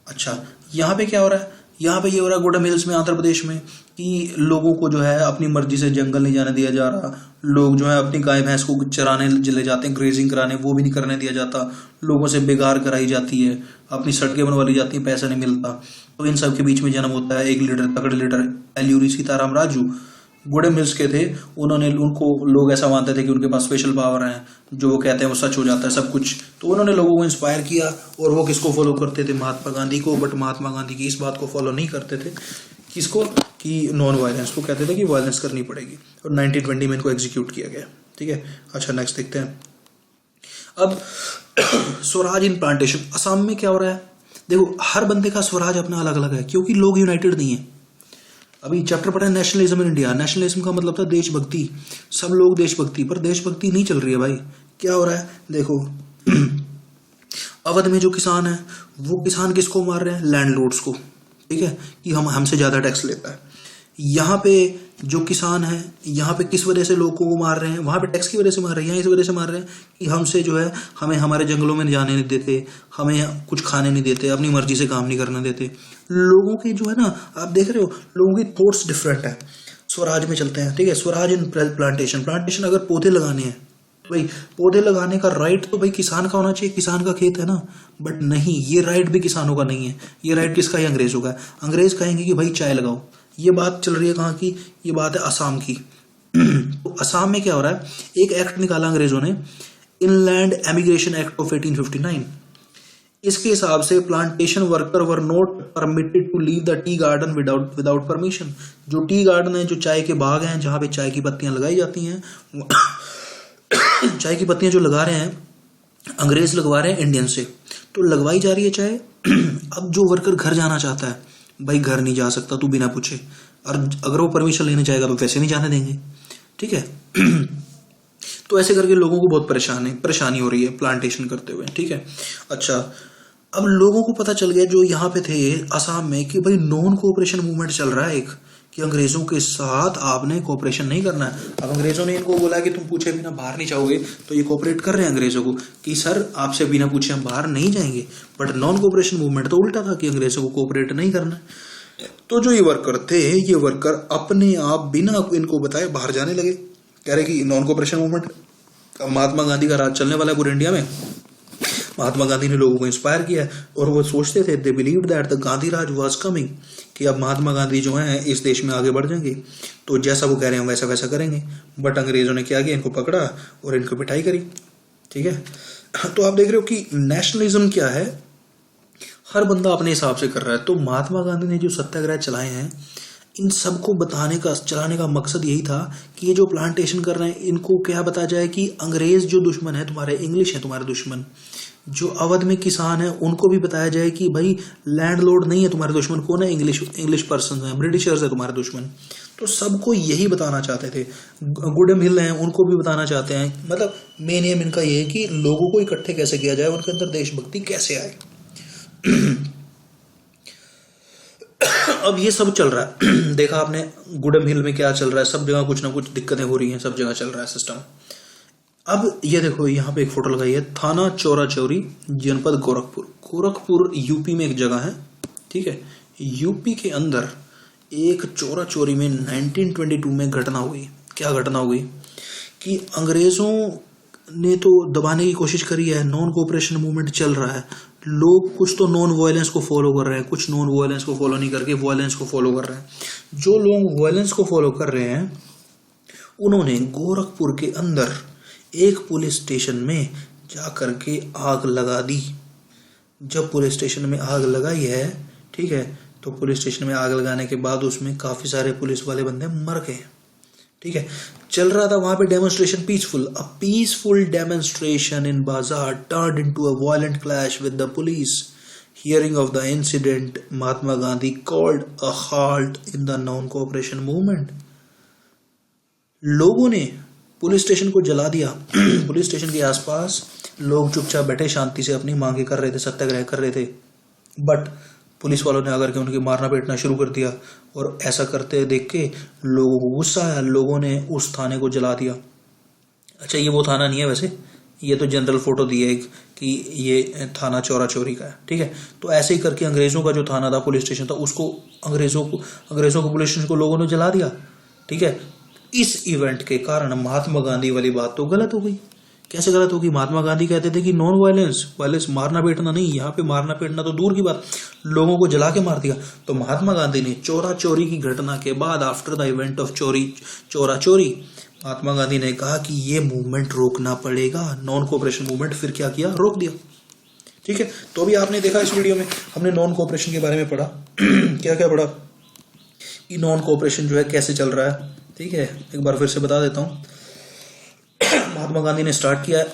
अच्छा, यहाँ पे क्या हो रहा है, यहाँ पे ये हो रहा है गुडेम हिल्स में, आंध्र प्रदेश में, कि लोगों को जो है अपनी मर्जी से जंगल नहीं जाने दिया जा रहा। लोग जो है अपनी गाय भैंस को चराने ले जाते हैं, ग्रेजिंग कराने, वो भी नहीं करने दिया जाता। लोगों से बेगार कराई जाती है, अपनी सड़कें बनवा ली जाती है, पैसा नहीं मिलता। तो इन सब के बीच में जन्म होता है एक लीडर, तगड़े लीडर, एलूरी सीताराम राजू। गुडेम हिल्स के थे, उनको लोग ऐसा मानते थे कि उनके पास स्पेशल पावर है, जो वो कहते हैं वो सच हो जाता है सब कुछ। तो उन्होंने लोगों को इंस्पायर किया। और वो किसको फॉलो करते थे, महात्मा गांधी को। बट महात्मा गांधी की इस बात को फॉलो नहीं करते थे, किसको, कि नॉन वायलेंस, वो कहते थे कि वायलेंस करनी पड़ेगी, और 1920 में इनको एग्जीक्यूट किया गया। ठीक है, अच्छा नेक्स्ट देखते हैं। अब स्वराज इन प्लांटेशन, असम में क्या हो रहा है? देखो, हर बंदे का स्वराज अपना अलग अलग है, क्योंकि लोग यूनाइटेड नहीं है। अभी चैप्टर पढ़ा है नेशनलिज्म इन इंडिया। नेशनलिज्म का मतलब था देशभक्ति, सब लोग देशभक्ति, पर देशभक्ति नहीं चल रही है भाई। क्या हो रहा है देखो, अवध में जो किसान है, वो किसान किसको मार रहे हैं? लैंडलॉर्ड्स को। ठीक है, कि हमसे ज्यादा टैक्स लेता है। यहाँ पे जो किसान है, यहाँ पे किस वजह से लोगों को मार रहे हैं? वहां पे टैक्स की वजह से मार रहे हैं, यहाँ इस वजह से मार रहे हैं कि हमसे जो है, हमें हमारे जंगलों में जाने नहीं देते, हमें कुछ खाने नहीं देते, अपनी मर्जी से काम नहीं करने देते। लोगों की जो है ना, आप देख रहे हो, लोगों की थॉट्स डिफरेंट है। स्वराज में चलते हैं। ठीक है, स्वराज इन प्लांटेशन। प्लांटेशन अगर पौधे लगाने हैं, भाई पौधे लगाने का राइट तो भाई किसान का होना चाहिए, किसान का खेत है ना। बट नहीं, ये राइट भी किसानों का नहीं है, ये राइट किसका है? अंग्रेजों का है। अंग्रेज कहेंगे कि भाई चाय लगाओ। ये बात चल रही है कहाँ की? ये बात है असम की। तो असम में क्या हो रहा है? एक एक्ट निकाला अंग्रेजों ने, इनलैंड एमिग्रेशन एक्ट ऑफ 1859। इसके हिसाब से plantation worker were not permitted to leave the tea garden without permission. जो टी गार्डन है, जो चाय के बाग हैं, जहां पे चाय की पत्तियां लगाई जाती हैं, चाय की पत्तियां जो लगा रहे हैं, अंग्रेज लगवा रहे हैं इंडियन से, तो लगवाई जा रही है चाय। अब जो वर्कर घर जाना चाहता है, भाई घर नहीं जा सकता तू बिना पूछे, और अगर वो परमिशन लेने जाएगा तो वैसे नहीं जाने देंगे। ठीक है, तो ऐसे करके लोगों को बहुत परेशानी हो रही है प्लांटेशन करते हुए। ठीक है, अच्छा, अब लोगों को पता चल गया जो यहाँ पे थे असम में, कि भाई नॉन कोऑपरेशन मूवमेंट चल रहा है एक, कि अंग्रेजों के साथ आपने कोऑपरेशन नहीं करना है। अब अंग्रेजों ने इनको बोला कि तुम पूछे बिना बाहर नहीं जाओगे, तो ये कोऑपरेट कर रहे हैं अंग्रेजों को कि सर आपसे बिना पूछे हम बाहर नहीं जाएंगे। बट नॉन कोऑपरेशन मूवमेंट तो उल्टा था कि अंग्रेजों को कोऑपरेट नहीं करना। तो जो ये वर्कर थे, ये वर्कर अपने आप बिना इनको बताए बाहर जाने लगे, कह रहे कि नॉन कोऑपरेशन मूवमेंट। अब महात्मा गांधी का राज चलने वाला है पूरे इंडिया में। महात्मा गांधी ने लोगों को इंस्पायर किया है, और वो सोचते थे, they believe that the Gandhi Raj was coming, कि अब महात्मा गांधी जो हैं इस देश में आगे बढ़ जाएंगे, तो जैसा वो कह रहे हैं वैसा वैसा करेंगे। बट अंग्रेजों ने क्या किया? इनको पकड़ा और इनको पिटाई करी। ठीक है, तो आप देख रहे हो कि नेशनलिज्म क्या है, हर बंदा अपने हिसाब से कर रहा है। तो महात्मा गांधी ने जो सत्याग्रह चलाए हैं, इन सबको चलाने का मकसद यही था कि ये जो प्लांटेशन कर रहे हैं, इनको क्या बताया जाए कि अंग्रेज जो दुश्मन है तुम्हारे, इंग्लिश है तुम्हारे दुश्मन। जो अवध में किसान है, उनको भी बताया जाए कि भाई लैंडलॉर्ड नहीं है तुम्हारे दुश्मन, कौन है? इंग्लिश पर्सन है, ब्रिटिशर्स है तुम्हारे दुश्मन। तो सबको यही बताना चाहते थे। गुडम हिल हैं, उनको भी बताना चाहते हैं। मतलब मेन एम इनका ये है कि लोगों को इकट्ठे कैसे किया जाए, उनके अंदर देशभक्ति कैसे आए। अब ये सब चल रहा है। देखा आपने गुडम हिल में क्या चल रहा है, सब जगह कुछ ना कुछ दिक्कतें हो रही हैं, सब जगह चल रहा है सिस्टम। अब ये देखो, यहाँ पे एक फोटो लगाई है, थाना चौरा चौरी, जनपद गोरखपुर। गोरखपुर यूपी में एक जगह है। ठीक है, यूपी के अंदर एक चौरा चौरी में 1922 में घटना हुई। क्या घटना हुई कि अंग्रेजों ने तो दबाने की कोशिश करी है, नॉन कोऑपरेशन मूवमेंट चल रहा है, लोग कुछ तो नॉन वायलेंस को फॉलो कर रहे हैं, कुछ नॉन वायलेंस को फॉलो नहीं करके वायलेंस को फॉलो कर रहे हैं। जो लोग वायलेंस को फॉलो कर रहे हैं, उन्होंने गोरखपुर के अंदर एक पुलिस स्टेशन में जा करके आग लगा दी। जब पुलिस स्टेशन में आग लगाई है, ठीक है, तो पुलिस स्टेशन में आग लगाने के बाद उसमें काफी सारे पुलिस वाले बंदे मर गए। ठीक है, चल रहा था वहां पे demonstration peaceful. A peaceful demonstration in bazaar turned into a violent clash with the police. Hearing of the incident, Mahatma Gandhi called a halt in the non cooperation movement. लोगों ने पुलिस स्टेशन को जला दिया। पुलिस स्टेशन के आसपास लोग चुपचाप बैठे, शांति से अपनी मांगे कर रहे थे, सत्याग्रह कर रहे थे। बट पुलिस वालों ने आकर के उनके मारना पीटना शुरू कर दिया, और ऐसा करते देख के लोगों को गुस्सा आया, लोगों ने उस थाने को जला दिया। अच्छा, ये वो थाना नहीं है वैसे, ये तो जनरल फोटो दी है कि ये थाना चौरा चौरी का है। ठीक है, तो ऐसे ही करके अंग्रेजों का जो थाना था, पुलिस स्टेशन था, उसको अंग्रेजों को पुलिस स्टेशन को लोगों ने जला दिया। ठीक है, इस इवेंट के कारण महात्मा गांधी वाली बात तो गलत हो गई। कैसे गलत होगी? महात्मा गांधी कहते थे कि नॉन वायलेंस, मारना पीटना नहीं। यहाँ पे मारना पीटना तो दूर की बात, लोगों को जला के मार दिया। तो महात्मा गांधी ने चौरा चौरी की घटना के बाद, after the event of Chaura Chauri, Mahatma Gandhi ने कहा कि ये मूवमेंट रोकना पड़ेगा, नॉन कोऑपरेशन मूवमेंट। फिर क्या किया? रोक दिया। ठीक है, तो अभी आपने देखा इस वीडियो में हमने नॉन कोऑपरेशन के बारे में पढ़ा। क्या क्या पढ़ा? कि नॉन कोऑपरेशन जो है कैसे चल रहा है। ठीक है, एक बार फिर से बता देता हूँ। महात्मा गांधी ने स्टार्ट किया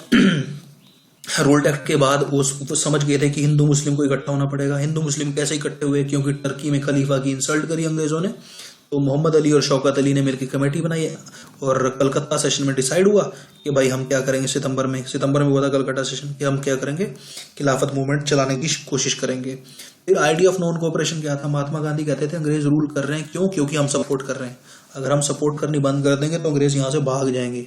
रोल्ट एक्ट के बाद वो समझ गए थे कि हिंदू मुस्लिम को इकट्ठा होना पड़ेगा। हिंदू मुस्लिम कैसे इकट्ठे हुए, क्योंकि टर्की में खलीफा की इंसल्ट करी अंग्रेजों ने, तो मोहम्मद अली और शौकत अली ने मिलकर कमेटी बनाई और कलकत्ता सेशन में डिसाइड हुआ कि भाई हम क्या करेंगे। सितंबर में हुआ था कलकत्ता सेशन कि हम क्या करेंगे, खिलाफत मूवमेंट चलाने की कोशिश करेंगे। फिर आइडिया ऑफ नॉन कोऑपरेशन क्या था, महात्मा गांधी कहते थे अंग्रेज रूल कर रहे हैं, क्यों, क्योंकि हम सपोर्ट कर रहे हैं। अगर हम सपोर्ट करनी बंद कर देंगे तो अंग्रेज यहाँ से भाग जाएंगे।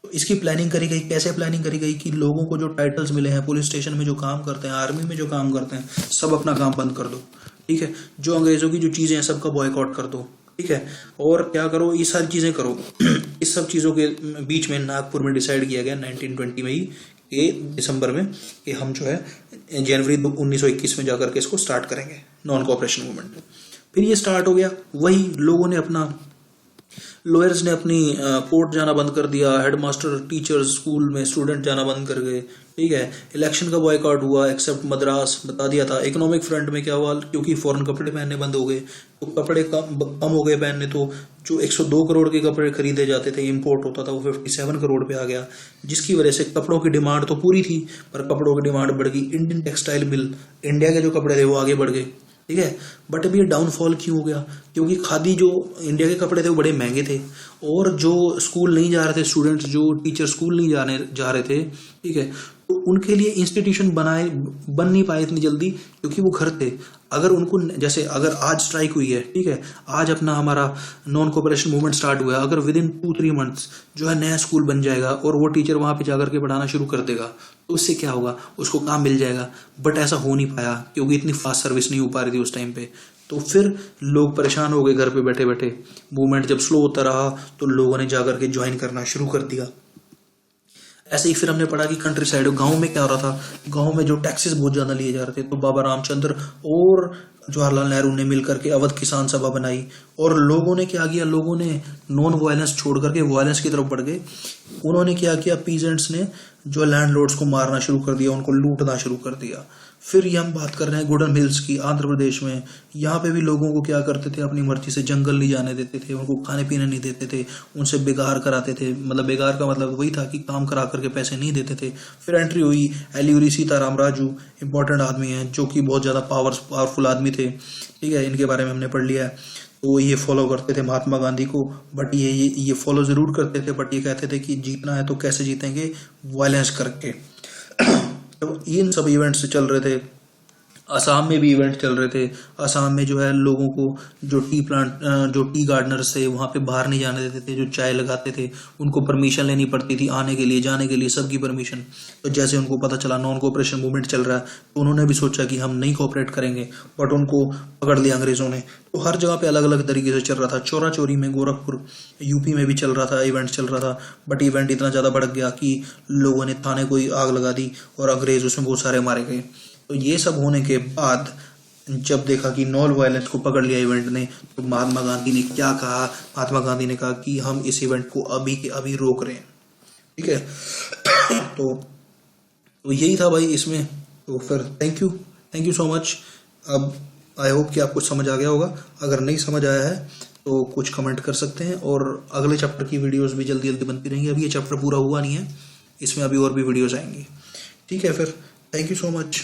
तो इसकी प्लानिंग करी गई। कैसे प्लानिंग करी गई कि लोगों को जो टाइटल्स मिले हैं, पुलिस स्टेशन में जो काम करते हैं, आर्मी में जो काम करते हैं, सब अपना काम बंद कर दो। ठीक है, जो अंग्रेजों की जो चीजें हैं सबका बॉयकॉट कर दो। ठीक है, और क्या करो, ये सारी चीजें करो। इस सब चीजों के बीच में नागपुर में डिसाइड किया गया 1920 में ही, कि दिसंबर में, कि हम जो है जनवरी 1921 में जाकर के इसको स्टार्ट करेंगे नॉन कोऑपरेशन मूवमेंट। फिर ये स्टार्ट हो गया। वही लोगों ने अपना, लॉयर्स ने अपनी कोर्ट जाना बंद कर दिया, हेडमास्टर टीचर्स स्कूल में स्टूडेंट जाना बंद कर गए। ठीक है, इलेक्शन का बॉयकॉट हुआ एक्सेप्ट मद्रास, बता दिया था। इकोनॉमिक फ्रंट में क्या हुआ, क्योंकि फॉरेन कपड़े पहनने बंद हो गए, तो कपड़े कम हो गए पहनने, तो जो 102 करोड़ के कपड़े खरीदे जाते थे, इंपोर्ट होता था, वो 57 करोड़ पे आ गया, जिसकी वजह से कपड़ों की डिमांड तो पूरी थी पर कपड़ों की डिमांड बढ़ गई। इंडियन टेक्सटाइल बिल, इंडिया के जो कपड़े थे वो आगे बढ़ गए। ठीक है, बट अभी ये डाउनफॉल क्यों हो गया, क्योंकि खादी जो इंडिया के कपड़े थे वो बड़े महंगे थे, और जो स्कूल नहीं जा रहे थे स्टूडेंट्स, जो टीचर स्कूल नहीं जा रहे थे, ठीक है, तो उनके लिए इंस्टीट्यूशन बन नहीं पाए इतनी जल्दी, क्योंकि वो घर थे। अगर उनको, जैसे अगर आज स्ट्राइक हुई है, ठीक है, आज अपना हमारा नॉन कोऑपरेशन मूवमेंट स्टार्ट हुआ है, अगर विद इन 2-3 मंथ्स जो है नया स्कूल बन जाएगा और वो टीचर वहां पे जाकर के पढ़ाना शुरू कर देगा, तो उससे क्या होगा, उसको काम मिल जाएगा। बट ऐसा हो नहीं पाया, क्योंकि इतनी फास्ट सर्विस नहीं हो पा रही थी उस टाइम पे। तो फिर लोग परेशान हो गए घर पे बैठे बैठे। मूवमेंट जब स्लो होता रहा तो लोगों ने जाकर के ज्वाइन करना शुरू कर दिया। ऐसे ही फिर हमने पढ़ा कि कंट्री साइड, गांव में क्या हो रहा था, गांव में जो टैक्सेस बहुत ज्यादा लिए जा रहे थे, तो बाबा रामचंद्र और जवाहरलाल नेहरू ने मिलकर के अवध किसान सभा बनाई, और लोगों ने क्या किया, लोगों ने नॉन वायलेंस छोड़ करके वायलेंस की तरफ बढ़ गए। उन्होंने क्या किया, पीजेंट्स ने जो लैंडलॉर्ड्स को मारना शुरू कर दिया, उनको लूटना शुरू कर दिया। फिर ये हम बात कर रहे हैं गुडन हिल्स की, आंध्र प्रदेश में। यहाँ पे भी लोगों को क्या करते थे, अपनी मर्जी से जंगल नहीं जाने देते थे, उनको खाने पीने नहीं देते थे, उनसे बेगार कराते थे। मतलब बेगार का मतलब वही था कि काम करा करके पैसे नहीं देते थे। फिर एंट्री हुई एल्यूरी सीताराम राजू, इंपॉर्टेंट आदमी है, जो कि बहुत ज्यादा पावरफुल आदमी थे। ठीक है, इनके बारे में हमने पढ़ लिया है। तो ये फॉलो करते थे महात्मा गांधी को, बट ये फॉलो जरूर करते थे, बट ये कहते थे कि जीतना है तो कैसे जीतेंगे, वायलेंस करके। तो इन सब इवेंट्स चल रहे थे। असम में भी इवेंट चल रहे थे। असम में जो है लोगों को जो टी गार्डनर्स थे वहां पे बाहर नहीं जाने देते थे, जो चाय लगाते थे उनको परमिशन लेनी पड़ती थी आने के लिए, जाने के लिए, सबकी परमिशन। तो जैसे उनको पता चला नॉन कोऑपरेशन मूवमेंट चल रहा है, तो उन्होंने भी सोचा कि हम नहीं कोऑपरेट करेंगे, बट उनको पकड़ लिया अंग्रेजों ने। तो हर जगह पे अलग अलग तरीके से चल रहा था। चोरा चोरी में गोरखपुर यूपी में भी चल रहा था, इवेंट चल रहा था, बट इवेंट इतना ज्यादा बढ़ गया कि लोगों ने थाने को आग लगा दी और अंग्रेज उसमें बहुत सारे मारे गए। तो ये सब होने के बाद जब देखा कि नॉन वायलेंस को पकड़ लिया इवेंट ने, तो महात्मा गांधी ने क्या कहा, महात्मा गांधी ने कहा कि हम इस इवेंट को अभी के अभी रोक रहे हैं। ठीक है, तो यही था भाई इसमें। तो फिर थैंक यू सो मच। अब आई होप कि आपको समझ आ गया होगा। अगर नहीं समझ आया है तो कुछ कमेंट कर सकते हैं, और अगले चैप्टर की वीडियोस भी जल्दी जल्दी बनती रहेंगी। अभी ये चैप्टर पूरा हुआ नहीं है, इसमें अभी और भी वीडियोस आएंगी। ठीक है, फिर थैंक यू सो मच।